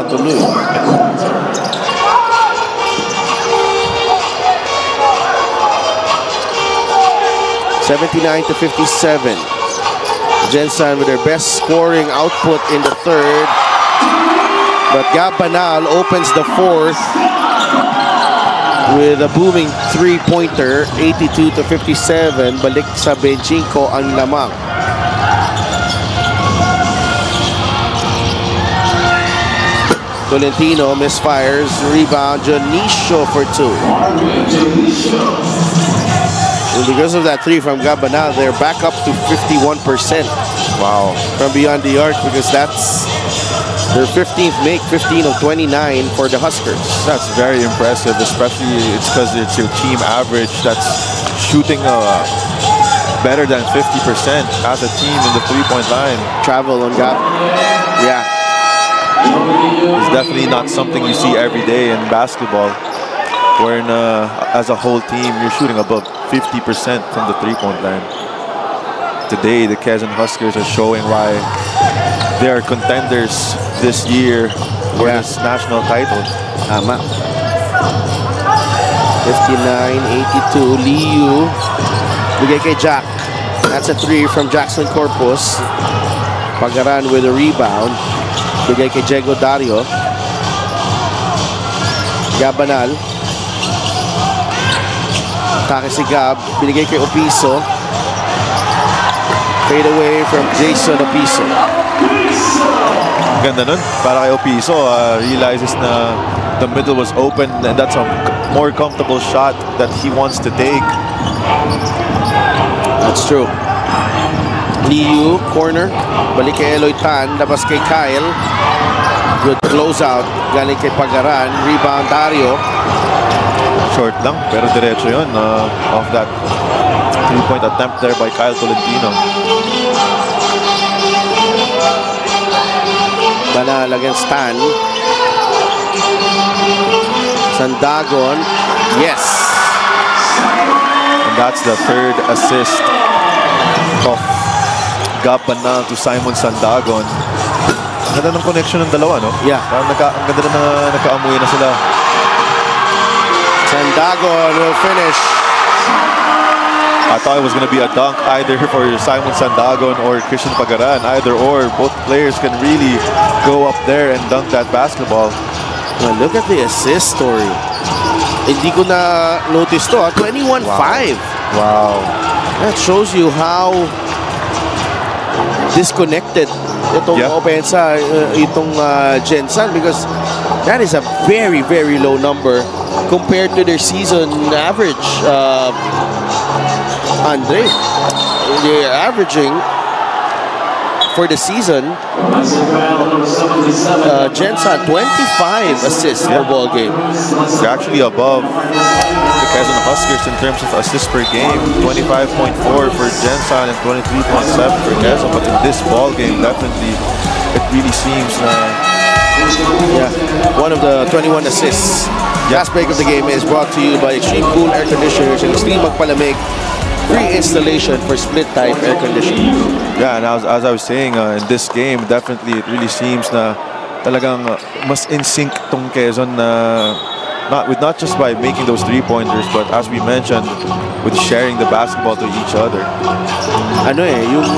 tuloy. (79-57). Gensan with their best scoring output in the third. But Gab Banal opens the fourth with a booming three-pointer, 82-57. Balik sa Benjinko ang lamang. Tolentino misfires. Rebound, Jonicio for two. And because of that three from Gab Banal, they're back up to 51%. Wow. From beyond the arc, because that's their 15th make, 15 of 29 for the Huskers. That's very impressive, especially it's because it's your team average that's shooting better than 50% as a team in the three-point line. Travel on Gab. Yeah. It's definitely not something you see every day in basketball, where as a whole team, you're shooting above 50% from the three-point line. Today, the Quezon Huskers are showing why they are contenders this year for this national title. Tama. 59-82. Liu. Bigay kay Jack. That's a three from Jackson Corpus. Pagaran with a rebound. Bigay kay Diego Dario. Gab Banal. Atake si Gab. Binigay kay Opiso. Fade away from Jason Opiso. Ganda nun. Para kay Opiso, realizes na the middle was open and that's a more comfortable shot that he wants to take. That's true. Liu, corner. Balik kay Eloy Tan. Labas kay Kyle. Good closeout. Galing kay Pagaran. Rebound, Dario. Short lang, pero diretso yun. Off that three-point attempt there by Kyle Tolentino. Banal against Tan. Sandagon. Yes. And that's the third assist of Gab Banal to Simon Sandagon. Ang ganda ng connection ng dalawa, no? Yeah. Parang ang ganda na nagkaamuy na sila. Sandagon will finish. I thought it was going to be a dunk either for Simon Sandagon or Christian Pagaran. Either or, both players can really go up there and dunk that basketball. Well, look at the assist story. Hindi ko na notice to. 21-5. Wow. That shows you how disconnected itong opensa, itong Gensan, because that is a very, very low number compared to their season average. Andre, they're averaging for the season, Gensan 25 assists per ball game. They're actually above the Quezon Huskers in terms of assists per game. 25.4 for Gensan and 23.7 for Quezon. But in this ball game, definitely, it really seems one of the 21 assists. Last break of the game is brought to you by Extreme Cool Air Conditioners and Extreme Magpalamig. Free installation for split type air conditioning. Yeah, and as I was saying, in this game, definitely it really seems na talagang mas in sync tong Quezon na not just by making those three-pointers, but as we mentioned, with sharing the basketball to each other. Ano yung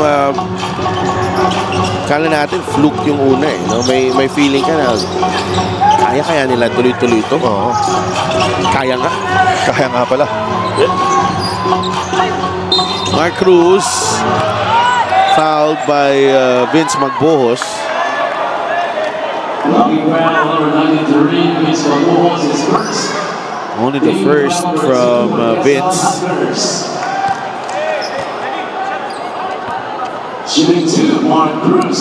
kala natin fluke yung una no? May feeling ka na kaya nila tuloy-tuloy ito. Oo. Kaya nga pala. Mark Cruz fouled by Vince Magbohos. Only the first from Vince.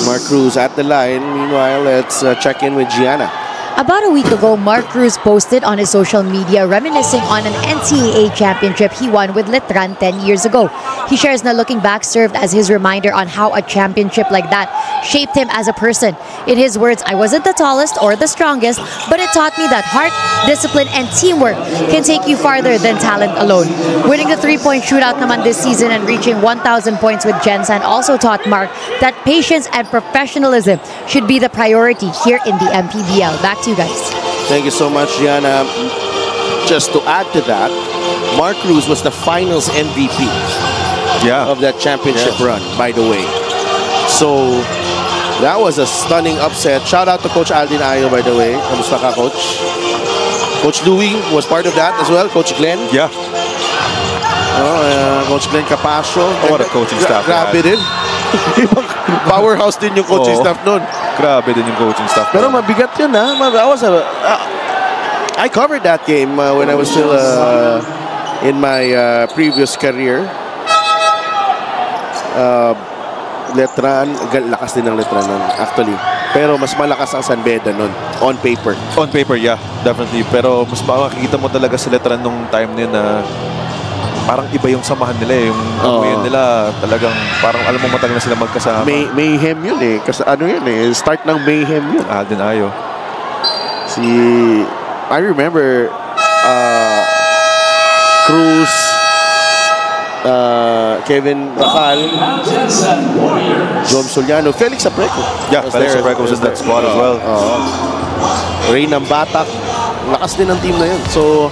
Mark Cruz at the line. Meanwhile, let's check in with Gianna. About a week ago, Mark Cruz posted on his social media reminiscing on an NCAA championship he won with Letran 10 years ago. He shares na looking back served as his reminder on how a championship like that shaped him as a person. In his words, I wasn't the tallest or the strongest, but it taught me that heart, discipline, and teamwork can take you farther than talent alone. Winning the three-point shootout naman this season and reaching 1,000 points with Gensan also taught Mark that patience and professionalism should be the priority here in the MPBL. Back to you guys. Thank you so much, Gianna. Just to add to that, Mark Cruz was the finals MVP of that championship run, by the way. So, that was a stunning upset. Shout out to Coach Aldin Ayo, by the way. Kamusta ka, Coach? Coach Louie was part of that as well. Coach Glenn. Yeah. Coach Glenn Capasio. What a coaching staff. Grabe din. Powerhouse din yung coaching staff nun. Grabe din yung coaching staff. Pero mabigat yun, ha? I covered that game when I was still in my previous career. Letran, lakas din ng Letran nun, actually. Pero mas malakas ang San Beda nun, on paper. On paper, yeah, definitely. Pero mas makikita mo talaga sa Letran nung time na yun na parang iba yung samahan nila eh. Yung yun nila talagang parang alam mo matagal na sila magkasama. Mayhem yun eh. Kasi ano yun eh, start ng Mayhem yun. Aldin Ayo. I remember Cruz, Kevin Bacal, Jom Soliano, Felix Apreco. Yeah, Felix Apreco was in that squad as well. Ray Nambatak. Lakas din ang team na yun. So,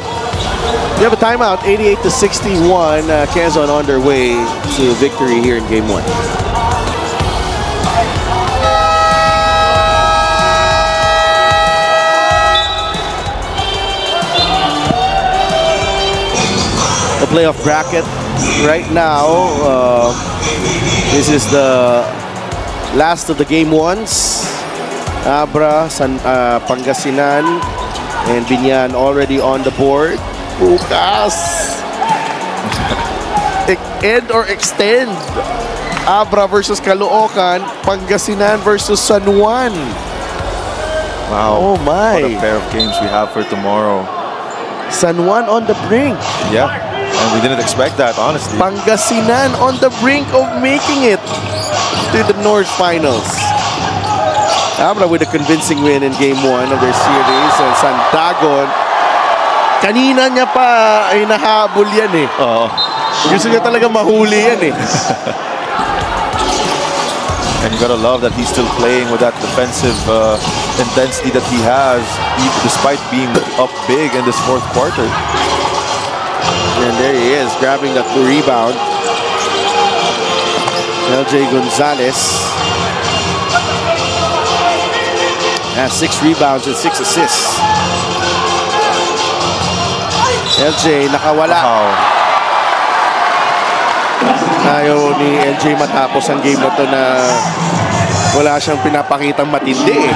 we have a timeout, 88-61. Quezon on their way to victory here in Game 1. The playoff bracket right now. This is the last of the Game 1s. Abra, Pangasinan, and Binyan already on the board. Bukas. End or extend. Abra versus Caloocan. Pangasinan versus San Juan. Wow. Oh my. What a pair of games we have for tomorrow. San Juan on the brink. Yeah. And we didn't expect that, honestly. Pangasinan on the brink of making it to the North Finals. Abra with a convincing win in Game 1 of their series. And Santagon, kanina niya pa ay nahabol yan eh. Gusto niya talaga mahuli yan eh. And you gotta love that he's still playing with that defensive intensity that he has, despite being up big in this fourth quarter. And there he is, grabbing that rebound. LJ Gonzalez has 6 rebounds and 6 assists. LJ nakawala. Ayaw ni LJ matapos ang game na to na wala siyang pinapakitang matindi.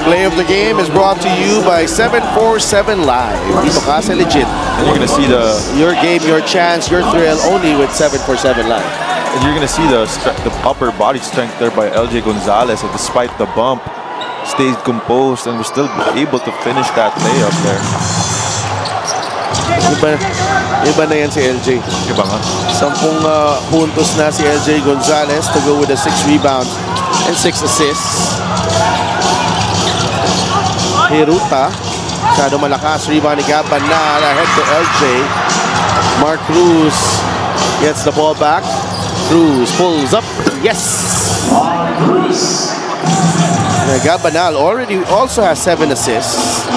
Play of the game is brought to you by 747 Live. Dito ka sa legit. And you're gonna see your game, your chance, your thrill only with 747 Live. And you're gonna see the upper body strength there by LJ Gonzalez, and despite the bump, stayed composed and was still able to finish that layup there. Iba na yan si LJ. Iba nga. 10 puntos na si LJ Gonzalez to go with a 6 rebounds and 6 assists. Hiruta, masyado malakas. Rebound ni Gab Banal ahead to LJ. Mark Cruz gets the ball back. Cruz pulls up. Yes! Gab Banal also has 7 assists.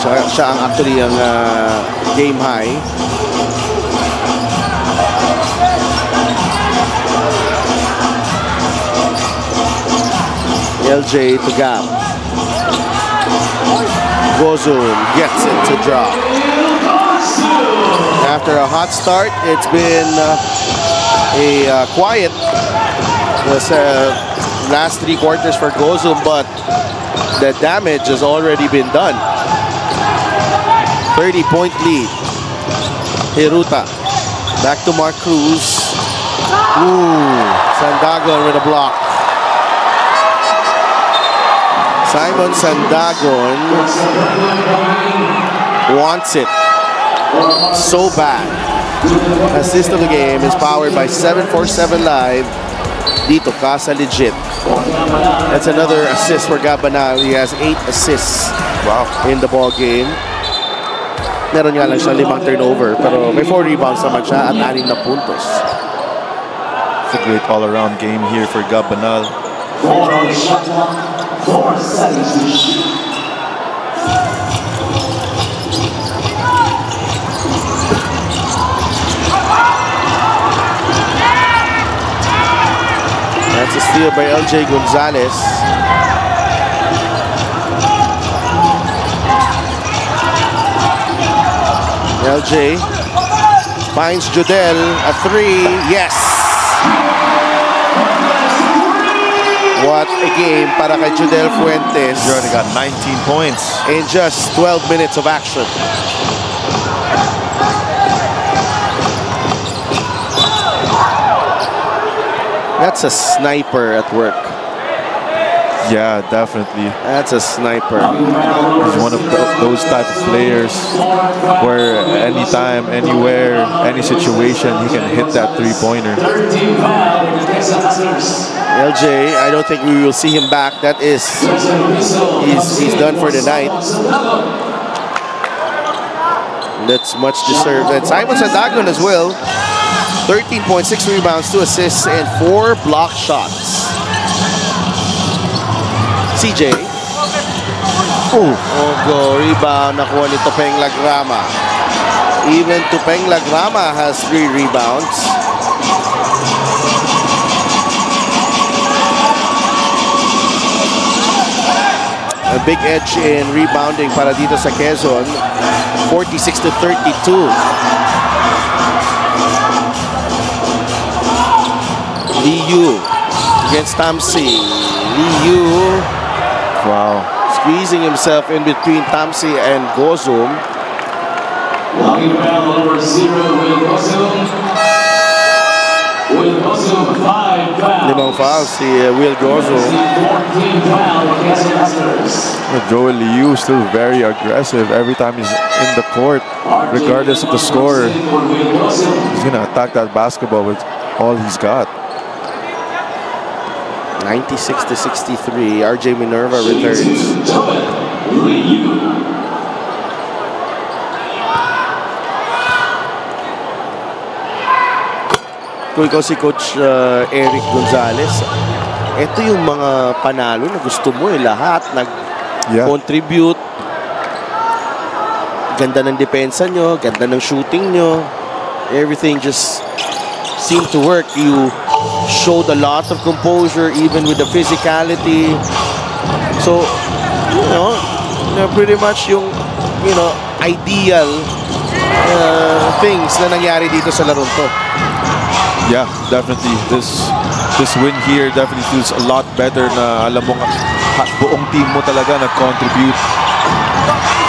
Siya ang actually ang game high. LJ to Gab. Gozum gets it to drop. After a hot start, it's been a quiet last 3 quarters for Gozum, but the damage has already been done. 30-point lead. Hiruta. Back to Mark Cruz. Sandagon with a block. Simon Sandagon wants it so bad. Assist of the game is powered by 747 Live. Dito, Casa Legit. That's another assist for Gab Banal. He has 8 assists in the ball game. Meron nga lang siya 5 turnover, pero may 4 rebounds naman siya at 6 na puntos. It's a great all-around game here for Gab Banal. 4 seconds to shoot. That's a steal by LJ Gonzalez. LJ finds Jodel, a 3, yes! What a game para kay Jodel Fuentes. He already got 19 points in just 12 minutes of action. That's a sniper at work. Yeah, definitely. That's a sniper. He's one of those type of players where anytime, anywhere, any situation, he can hit that three-pointer. LJ, I don't think we will see him back. That is, he's done for the night. That's much deserved. And Simon Sandagon as well. 13.6 rebounds, 2 assists, and 4 block shots. CJ. Go rebound. Nakuha ni Tupeng Lagrama. Even Tupeng Lagrama has 3 rebounds. A big edge in rebounding para dito sa Quezon. 46-32. Liu against Tamsi. Liu, wow, squeezing himself in between Tamsi and Gozum. Logging around number 0 with Gozum. With Gozum, 5 fouls. 5 fouls si Will Gozum. 14 fouls against the Masters. Joel Liu still very aggressive every time he's in the court, regardless of the score. He's gonna attack that basketball with all he's got. 96-63. RJ Minerva returns. Kung ikaw si Coach Eric Gonzalez, ito yung mga panalo na gusto mo lahat nag-contribute. Ganda ng depensa nyo, ganda ng shooting nyo. Everything just seemed to work. You showed a lot of composure even with the physicality. So, you know pretty much yung, ideal things na nangyari dito sa larong to. Yeah, definitely. This win here definitely feels a lot better na alam mo buong team mo talaga nag-contribute.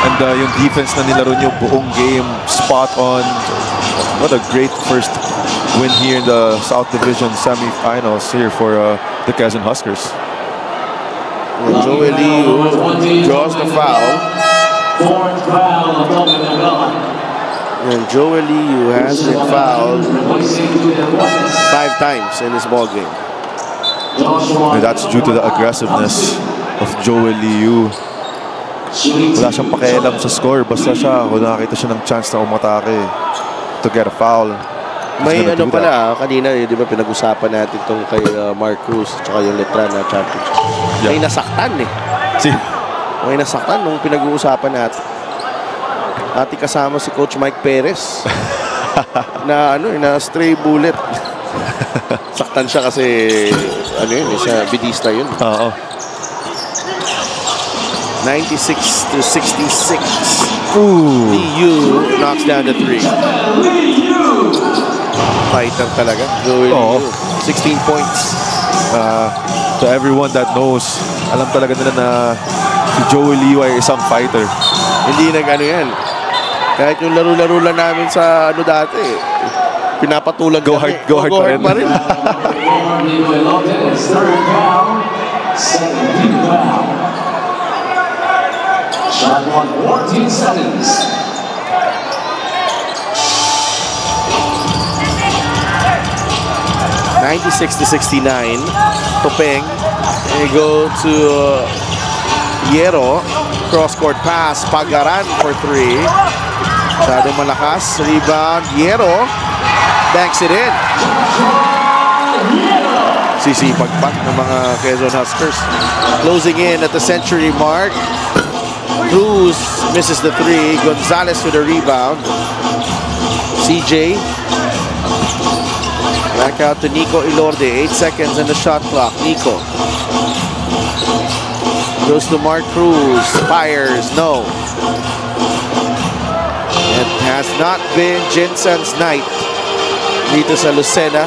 And yung defense na nilaro nyo buong game, spot on. What a great first win here in the South Division semi-finals here for the Quezon Huskers. And Joel Liu draws the foul. 4th foul on Tobin Nagala. And Joel Liu has been fouled 5 times in this ball game. And that's due to the aggressiveness of Joel Liu. Wala siyang pakialam sa score, basta siya, kung nakakita siya ng chance na umatake to get a foul. May pala, kanina, di ba pinag-usapan natin itong kay Mark Cruz at yung Letran na championship. Yeah. May nasaktan May nasaktan nung pinag-uusapan natin. Ating kasama si Coach Mike Perez na na stray bullet. Saktan siya kasi siya bidista yun. Oo. 96-66. Liu knocks down the 3. Fighter talaga. Joel Liu. 16 points. To everyone that knows, alam talaga nila na si Joel Liu ay isang fighter. Hindi yan. Kahit yung laro-laro lang namin sa dati, pinapatulan go hard pa rin. Shot clock 14 seconds. (96-69). Topeng. They go to Hierro. Cross-court pass. Pagaran for 3. Masyadong malakas. Rebound. Hierro. Banks it in. Sisipag pa ng mga Quezon Huskers. Closing in at the century mark. Cruz misses the 3. Gonzalez with a rebound. CJ. Back out to Nico Ilorde. 8 seconds on the shot clock. Nico. Goes to Mark Cruz. Fires. No. It has not been Jensen's night dito sa Lucena.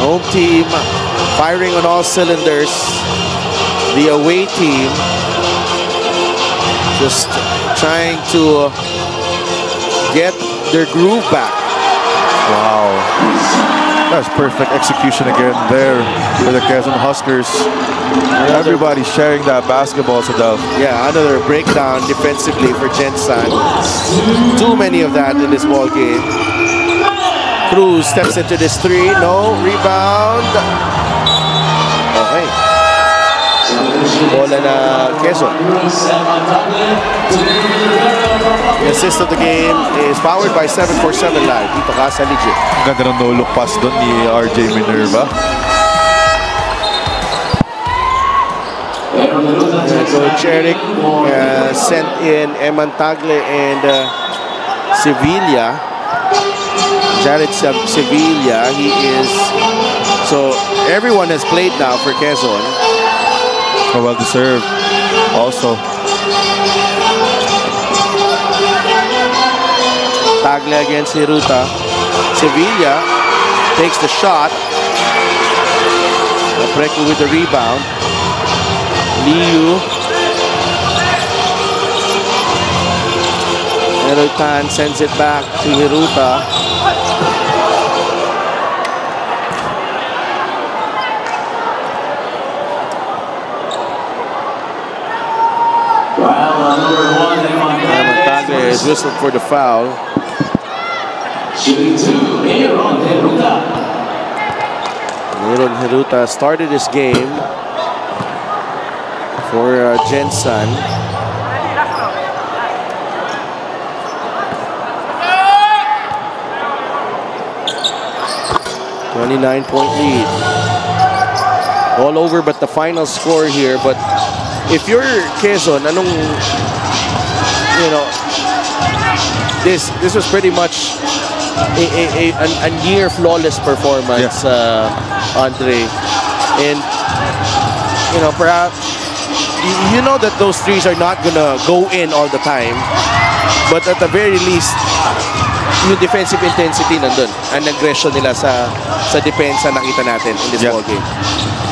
Home team firing on all cylinders. The away team just trying to get their groove back. Wow. That's perfect execution again there for the Quezon Huskers. Everybody sharing that basketball, Sadaf. Yeah, another breakdown defensively for Jensen. Too many of that in this ball game. Cruz steps into this 3. No. Rebound. Okay. Bola na Quezon. The assist of the game is powered by 747 Live. Dito ka sa legit. Ganda ng no-look pass doon ni RJ Minerva. Coach Eric sent in Eman Tagle and Sevilla. Jared Sevilla, he is... So, everyone has played now for Quezon. Oh, well deserved. Also. Tagle against Hiruta. Sevilla takes the shot. Apreku with the rebound. Liu. Erotan sends it back to Hiruta. Tagle is whistled for the foul. Shooting 2, Aaron Hiruta. Aaron Hiruta started this game for Jensen. .9-point lead. All over but the final score here. But if you're Quezon, anong, you know, this was pretty much a near flawless performance, Andre. And, you know, perhaps, you know that those threes are not gonna go in all the time. But at the very least, yung defensive intensity nandun. Ang aggression nila sa depensa nakita natin in this ball game.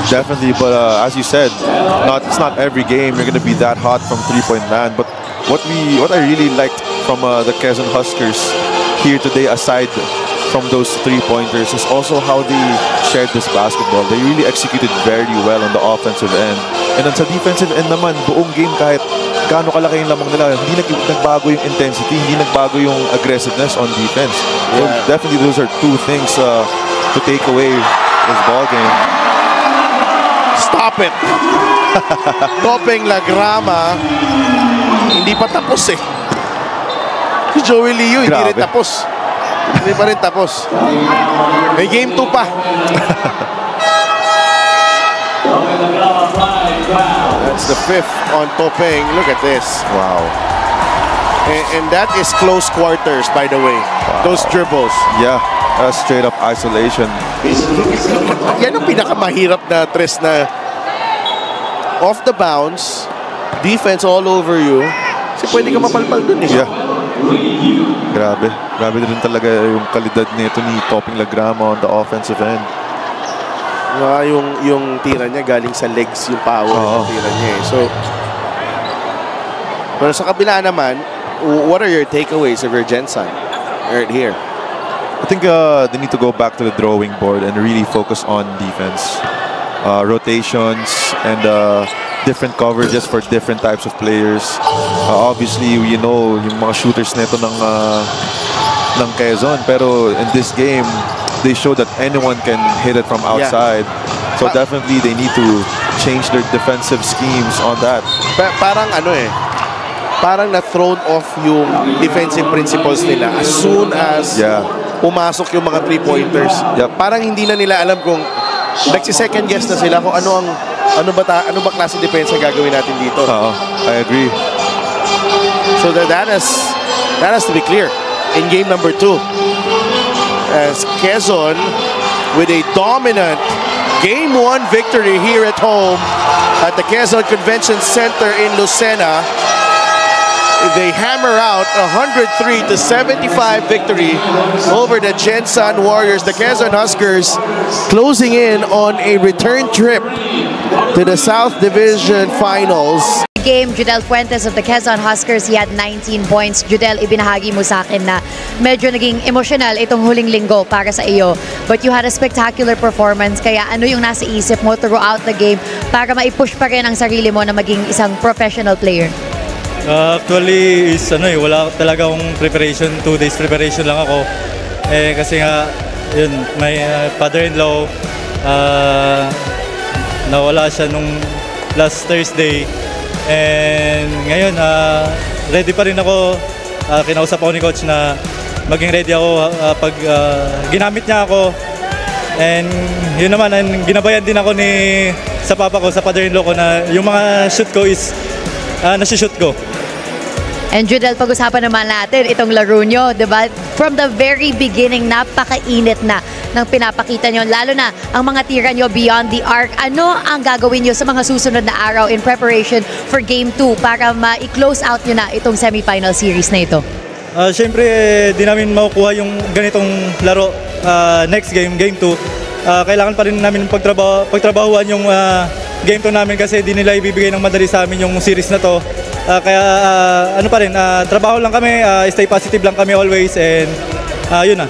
Definitely, but as you said, it's not every game you're going to be that hot from three-point land. But what I really liked from the Quezon Huskers here today, aside from those three-pointers, is also how they shared this basketball. They really executed very well on the offensive end. And on sa defensive end naman, buong game kahit gaano kalaki yung lamang nila, hindi nagbago yung intensity, hindi nagbago yung aggressiveness on defense. So definitely those are two things to take away this ball game. Stop it! Topeng Lagrama, hindi pa tapos eh. Si Joey Liu, hindi rin tapos. Hindi pa rin tapos. May game 2 pa. That's the 5th on Topeng. Look at this. Wow. And that is close quarters, by the way. Wow. Those dribbles. Yeah, that's straight up isolation. Yan ang pinakamahirap na tres na off the bounce, defense all over you. Kasi pwede ka mapalpal dun eh. Yeah. Grabe. Grabe din talaga yung kalidad nito ni Topeng Lagrama on the offensive end. Yung tira niya galing sa legs yung power ng tira niya eh. So, pero sa kabila naman, what are your takeaways of your Jensen right here? I think they need to go back to the drawing board and really focus on defense. Rotations and different coverages for different types of players. Obviously, you know, yung mga shooters nito ng Quezon, pero in this game, they show that anyone can hit it from outside. So definitely they need to change their defensive schemes on that. Parang parang na-thrown off yung defensive principles nila as soon as pumasok yung mga three-pointers. Parang hindi na nila alam kung nagsi-second guess na sila kung ano ba klase depensa gagawin natin dito. I agree. So that has to be clear in game number 2. As Quezon with a dominant Game 1 victory here at home at the Quezon Convention Center in Lucena. They hammer out a 103-75 victory over the Gensan Warriors. The Quezon Huskers closing in on a return trip to the South Division Finals. Game, Judel Fuentes of the Quezon Huskers, he had 19 points. Judel, ibinahagi mo sa akin na medyo naging emotional itong huling linggo para sa iyo. But you had a spectacular performance. Kaya ano yung nasa isip mo throughout the game para maipush pa rin ang sarili mo na maging isang professional player? Actually, wala talaga akong preparation. 2 days preparation lang ako. Kasi nga, yun, my father-in-law, nawala siya nung last Thursday. And ngayon, ready pa rin ako. Kinausap ako ni Coach na maging ready ako pag ginamit niya ako. And yun naman, ginabayan din ako sa papa ko, sa father-in-law ko na yung mga shoot ko is nasi-shoot ko. And Judel, pag-usapan naman natin itong laro nyo, diba? From the very beginning, napakainit na ng pinapakita nyo. Lalo na ang mga tira nyo beyond the arc. Ano ang gagawin nyo sa mga susunod na araw in preparation for Game 2 para ma-close out nyo na itong semifinal series na ito? Siyempre, di namin makukuha yung ganitong laro next game, Game 2. Kailangan pa rin namin pagtrabahuan yung Game 2 namin kasi di nila ibibigay ng madali sa amin yung series na to. Kaya trabaho lang kami, stay positive lang kami always, and yun na.